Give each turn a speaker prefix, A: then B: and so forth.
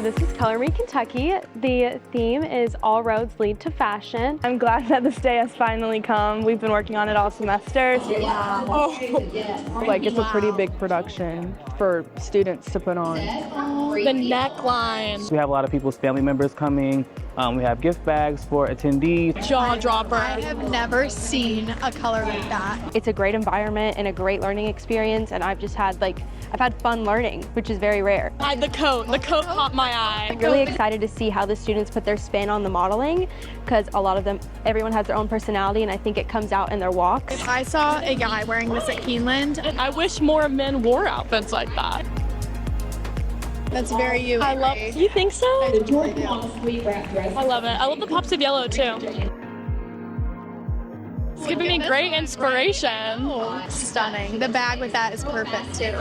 A: This is Color Me Kentucky. The theme is All Roads Lead to Fashion.
B: I'm glad that this day has finally come. We've been working on it all semester.
C: Like, it's a pretty big production for students to put on.
D: The neckline.
E: We have a lot of people's family members coming. We have gift bags for attendees.
D: Jaw dropper.
F: I have never seen a color like that.
A: It's a great environment and a great learning experience, and I've had fun learning, which is very rare.
D: The coat caught my eye.
A: I'm really excited to see how the students put their spin on the modeling, because everyone has their own personality, and I think it comes out in their walks.
F: I saw a guy wearing this at Keeneland.
D: I wish more men wore outfits like that.
F: That's very you.
D: You think so?
F: I totally do.
D: I love it. I love the pops of yellow too. It's giving me great inspiration.
F: Stunning. The bag with that is perfect too.